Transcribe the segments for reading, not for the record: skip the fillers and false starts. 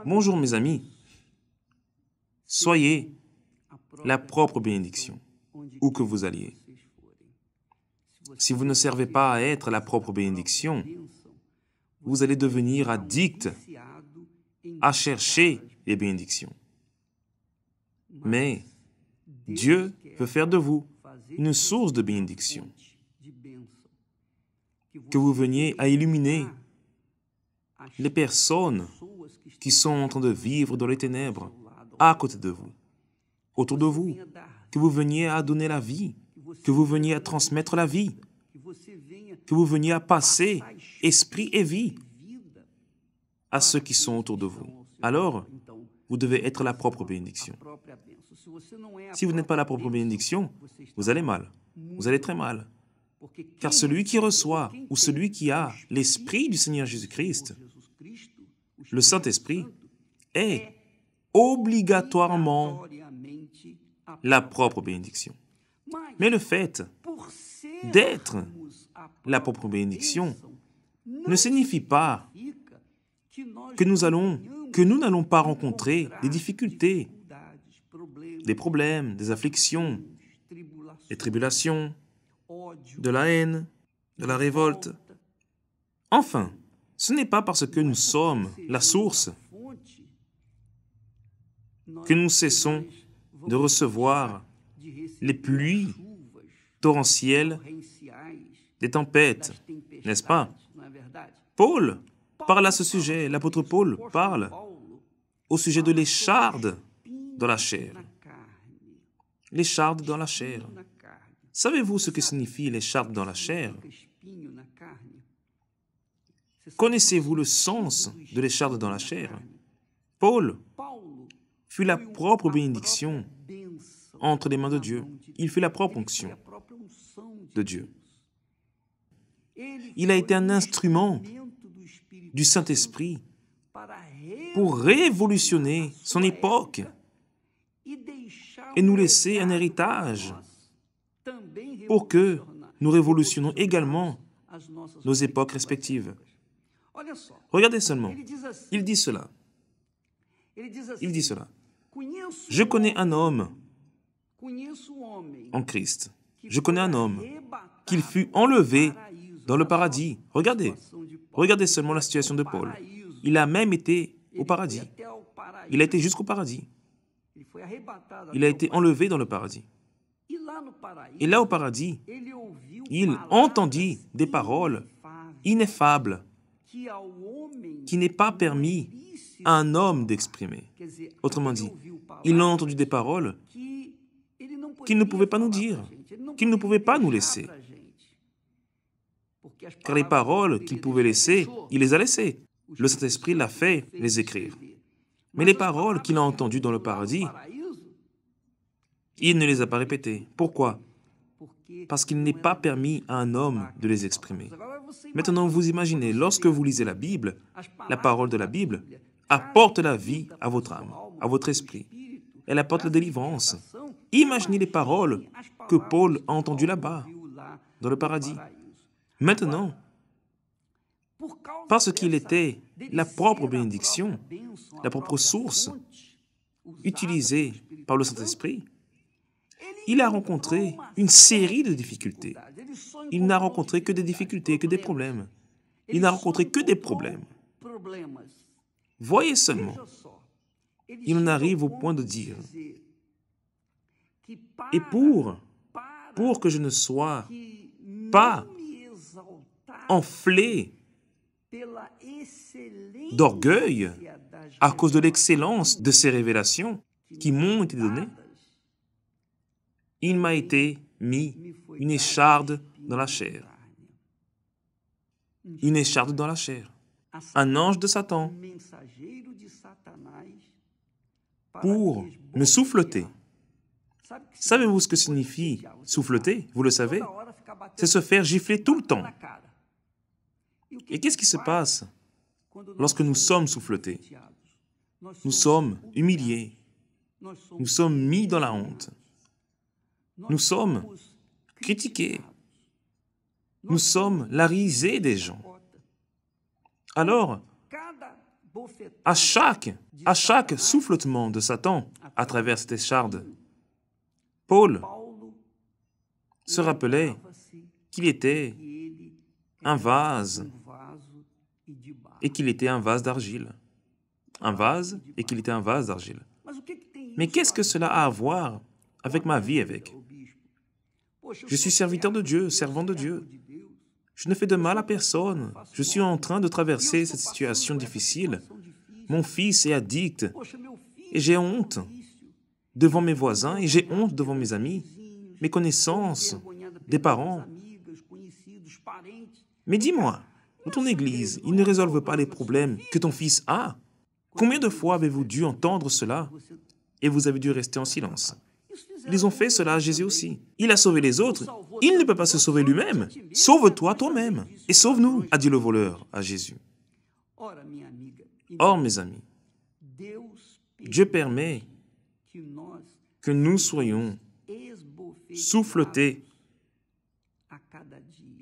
Bonjour mes amis, soyez la propre bénédiction, où que vous alliez. Si vous ne servez pas à être la propre bénédiction, vous allez devenir addict à chercher les bénédictions. Mais Dieu veut faire de vous une source de bénédiction, que vous veniez à illuminer les personnes qui sont en train de vivre dans les ténèbres à côté de vous, autour de vous, que vous veniez à donner la vie, que vous veniez à transmettre la vie, que vous veniez à passer esprit et vie à ceux qui sont autour de vous. Alors, vous devez être la propre bénédiction. Si vous n'êtes pas la propre bénédiction, vous allez mal, vous allez très mal. Car celui qui reçoit ou celui qui a l'Esprit du Seigneur Jésus-Christ, le Saint-Esprit, est obligatoirement la propre bénédiction. Mais le fait d'être la propre bénédiction ne signifie pas que nous n'allons pas rencontrer des difficultés, des problèmes, des afflictions, des tribulations, de la haine, de la révolte. Enfin, ce n'est pas parce que nous sommes la source que nous cessons de recevoir les pluies torrentielles des tempêtes, n'est-ce pas? Paul parle à ce sujet, l'apôtre Paul parle au sujet de l'écharde dans la chair. L'écharde dans la chair. Savez-vous ce que signifie l'écharde dans la chair? Connaissez-vous le sens de l'écharde dans la chair? Paul fut la propre bénédiction entre les mains de Dieu. Il fut la propre onction de Dieu. Il a été un instrument du Saint-Esprit pour révolutionner son époque et nous laisser un héritage pour que nous révolutionnons également nos époques respectives. Regardez seulement, il dit cela. Il dit cela. Je connais un homme en Christ. Je connais un homme qu'il fut enlevé dans le paradis. Regardez seulement la situation de Paul. Il a même été au paradis. Il a été jusqu'au paradis. Il a été enlevé dans le paradis. Et là, au paradis, il entendit des paroles ineffables qui n'est pas permis à un homme d'exprimer. Autrement dit, il a entendu des paroles qu'il ne pouvait pas nous dire, qu'il ne pouvait pas nous laisser. Car les paroles qu'il pouvait laisser, il les a laissées. Le Saint-Esprit l'a fait les écrire. Mais les paroles qu'il a entendues dans le paradis, il ne les a pas répétées. Pourquoi? Parce qu'il n'est pas permis à un homme de les exprimer. Maintenant, vous imaginez, lorsque vous lisez la Bible, la parole de la Bible apporte la vie à votre âme, à votre esprit. Elle apporte la délivrance. Imaginez les paroles que Paul a entendues là-bas, dans le paradis. Maintenant, parce qu'il était la propre bénédiction, la propre source utilisée par le Saint-Esprit, il a rencontré une série de difficultés. Il n'a rencontré que des difficultés, que des problèmes. Il n'a rencontré que des problèmes. Voyez seulement, il en arrive au point de dire, et pour que je ne sois pas enflé d'orgueil à cause de l'excellence de ces révélations qui m'ont été données, il m'a été mis une écharde dans la chair. Une écharde dans la chair. Un ange de Satan pour me souffleter. Savez-vous ce que signifie souffleter? Vous le savez? C'est se faire gifler tout le temps. Et qu'est-ce qui se passe lorsque nous sommes souffletés? Nous sommes humiliés. Nous sommes mis dans la honte. Nous sommes critiqués. Nous sommes la risée des gens. Alors, à chaque souffletement de Satan à travers cette écharde. Paul se rappelait qu'il était un vase et qu'il était un vase d'argile. Un vase et qu'il était un vase d'argile. Mais qu'est-ce que cela a à voir avec ma vie avec? Je suis serviteur de Dieu, servant de Dieu. Je ne fais de mal à personne. Je suis en train de traverser cette situation difficile. Mon fils est addict et j'ai honte devant mes voisins et j'ai honte devant mes amis, mes connaissances, des parents. Mais dis-moi, dans ton église, ils ne résolvent pas les problèmes que ton fils a. Combien de fois avez-vous dû entendre cela et vous avez dû rester en silence? Ils ont fait cela à Jésus aussi. Il a sauvé les autres. Il ne peut pas se sauver lui-même. Sauve-toi toi-même et sauve-nous, a dit le voleur à Jésus. Or, mes amis, Dieu permet que nous soyons souffletés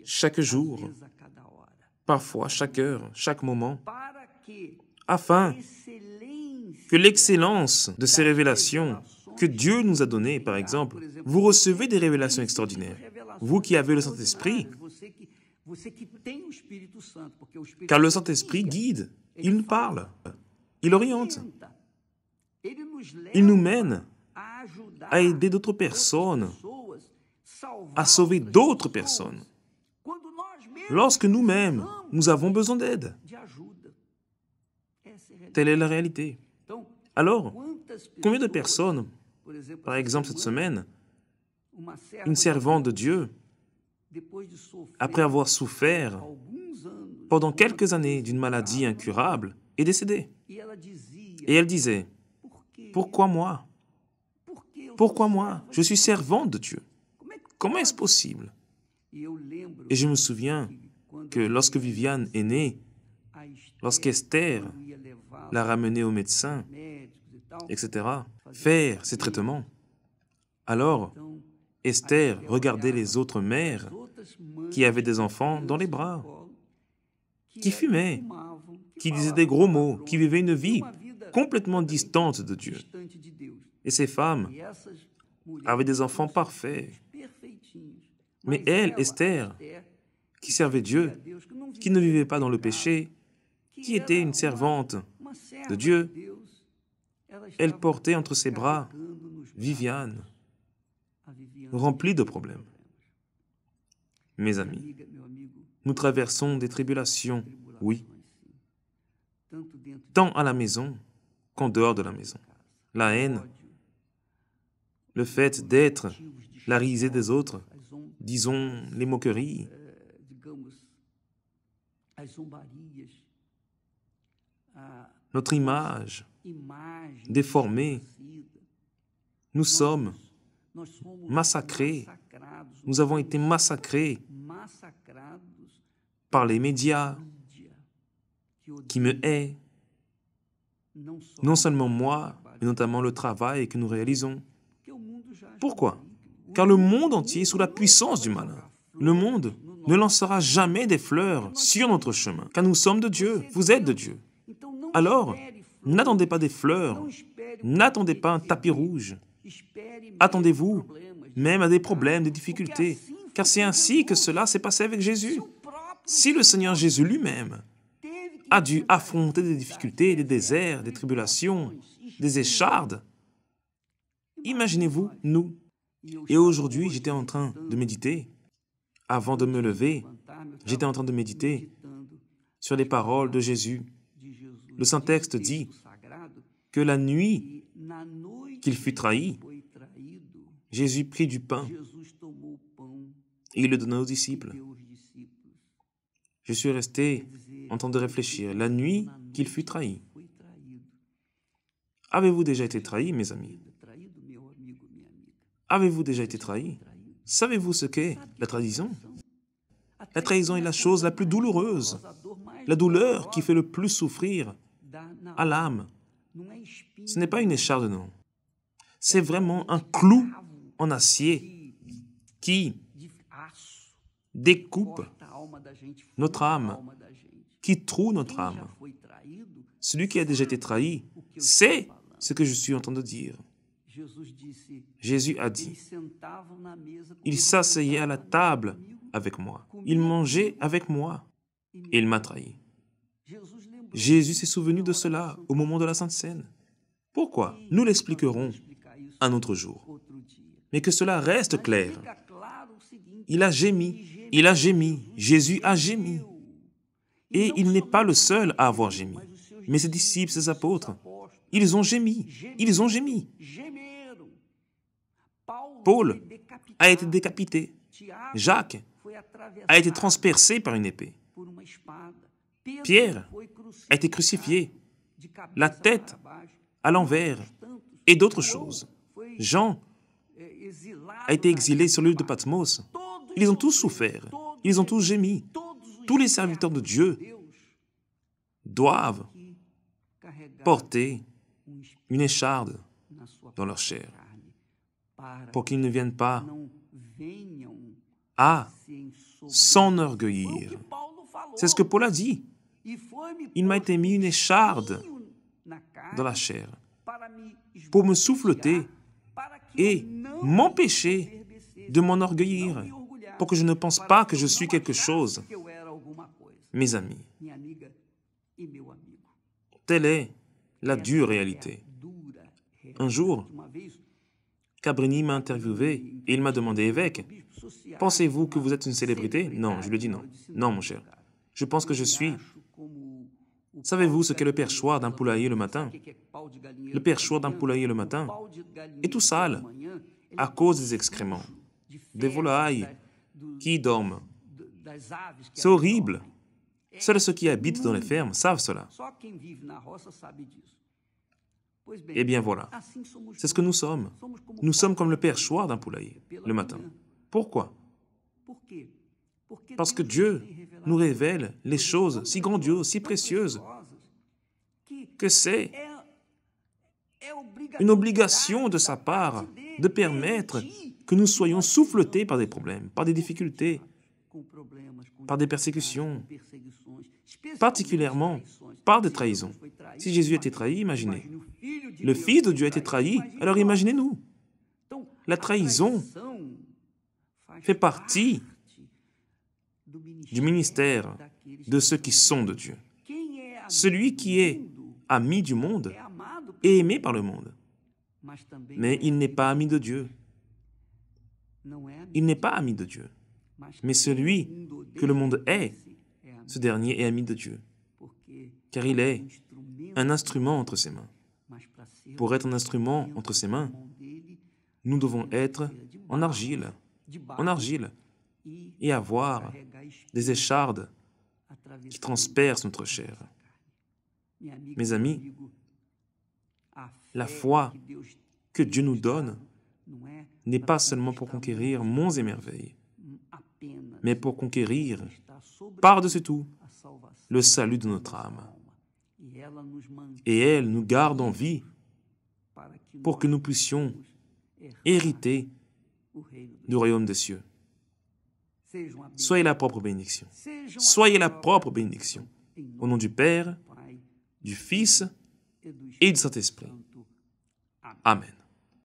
chaque jour, parfois chaque heure, chaque moment, afin que l'excellence de ces révélations que Dieu nous a données, par exemple, vous recevez des révélations extraordinaires. Vous qui avez le Saint-Esprit, car le Saint-Esprit guide, il nous parle, il oriente, il nous mène à aider d'autres personnes, à sauver d'autres personnes, lorsque nous-mêmes, nous avons besoin d'aide. Telle est la réalité. Alors, combien de personnes, par exemple cette semaine, une servante de Dieu, après avoir souffert pendant quelques années d'une maladie incurable, est décédée. Et elle disait, « Pourquoi moi? Pourquoi moi? Je suis servante de Dieu. Comment est-ce possible? » Et je me souviens que lorsque Viviane est née, lorsqu'Esther l'a ramenée au médecin, etc., faire ses traitements, alors Esther regardait les autres mères qui avaient des enfants dans les bras, qui fumaient, qui disaient des gros mots, qui vivaient une vie complètement distante de Dieu. Et ces femmes avaient des enfants parfaits. Mais elle, Esther, qui servait Dieu, qui ne vivait pas dans le péché, qui était une servante de Dieu, elle portait entre ses bras Viviane, remplie de problèmes. Mes amis, nous traversons des tribulations, oui, tant à la maison qu'en dehors de la maison. La haine, le fait d'être la risée des autres, disons les moqueries, notre image déformée. Nous sommes massacrés. Nous avons été massacrés par les médias qui me haïssent. Non seulement moi, mais notamment le travail que nous réalisons. Pourquoi? Car le monde entier est sous la puissance du malin. Le monde ne lancera jamais des fleurs sur notre chemin, car nous sommes de Dieu, vous êtes de Dieu. Alors, n'attendez pas des fleurs, n'attendez pas un tapis rouge. Attendez-vous même à des problèmes, des difficultés, car c'est ainsi que cela s'est passé avec Jésus. Si le Seigneur Jésus lui-même a dû affronter des difficultés, des déserts, des tribulations, des échardes, imaginez-vous, nous. Et aujourd'hui, j'étais en train de méditer. Avant de me lever, j'étais en train de méditer sur les paroles de Jésus. Le Saint-Texte dit que la nuit qu'il fut trahi, Jésus prit du pain et il le donna aux disciples. Je suis resté en train de réfléchir. La nuit qu'il fut trahi. Avez-vous déjà été trahi, mes amis? Avez-vous déjà été trahi? Savez-vous ce qu'est la trahison? La trahison est la chose la plus douloureuse, la douleur qui fait le plus souffrir à l'âme. Ce n'est pas une écharde, non. C'est vraiment un clou en acier qui découpe notre âme, qui troue notre âme. Celui qui a déjà été trahi sait ce que je suis en train de dire. Jésus a dit, il s'asseyait à la table avec moi, il mangeait avec moi et il m'a trahi. Jésus s'est souvenu de cela au moment de la Sainte Seine. Pourquoi? Nous l'expliquerons un autre jour. Mais que cela reste clair. Il a gémi, Jésus a gémi. Et il n'est pas le seul à avoir gémi. Mais ses disciples, ses apôtres, ils ont gémi. Paul a été décapité. Jacques a été transpercé par une épée. Pierre a été crucifié, la tête à l'envers, et d'autres choses. Jean a été exilé sur l'île de Patmos. Ils ont tous souffert, ils ont tous gémi. Tous les serviteurs de Dieu doivent porter une écharde dans leur chair pour qu'ils ne viennent pas à s'enorgueillir. C'est ce que Paul a dit. Il m'a été mis une écharde dans la chair pour me souffleter et m'empêcher de m'enorgueillir, pour que je ne pense pas que je suis quelque chose. Mes amis, telle est la dure réalité. Un jour, Cabrini m'a interviewé et il m'a demandé, évêque, pensez-vous que vous êtes une célébrité? Non, je lui ai dit non. Non, mon cher. Je pense que je suis. Savez-vous ce qu'est le perchoir d'un poulailler le matin? Le perchoir d'un poulailler le matin est tout sale à cause des excréments, des volailles qui y dorment. C'est horrible. Seuls ceux qui habitent dans les fermes savent cela. Eh bien voilà, c'est ce que nous sommes. Nous sommes comme le perchoir d'un poulailler le matin. Pourquoi? Parce que Dieu nous révèle les choses si grandioses, si précieuses, que c'est une obligation de sa part de permettre que nous soyons souffletés par des problèmes, par des difficultés, par des persécutions, particulièrement par des trahisons. Si Jésus a été trahi, imaginez. Le Fils de Dieu a été trahi, alors imaginez-nous. La trahison fait partie du ministère de ceux qui sont de Dieu. Celui qui est ami du monde est aimé par le monde, mais il n'est pas ami de Dieu. Il n'est pas ami de Dieu. Mais celui que le monde est, ce dernier est ami de Dieu, car il est un instrument entre ses mains. Pour être un instrument entre ses mains, nous devons être en argile, et avoir des échardes qui transpercent notre chair. Mes amis, la foi que Dieu nous donne n'est pas seulement pour conquérir monts et merveilles, mais pour conquérir, par-dessus tout, le salut de notre âme. Et elle nous garde en vie pour que nous puissions hériter du royaume des cieux. Soyez la propre bénédiction. Soyez la propre bénédiction. Au nom du Père, du Fils et du Saint-Esprit. Amen.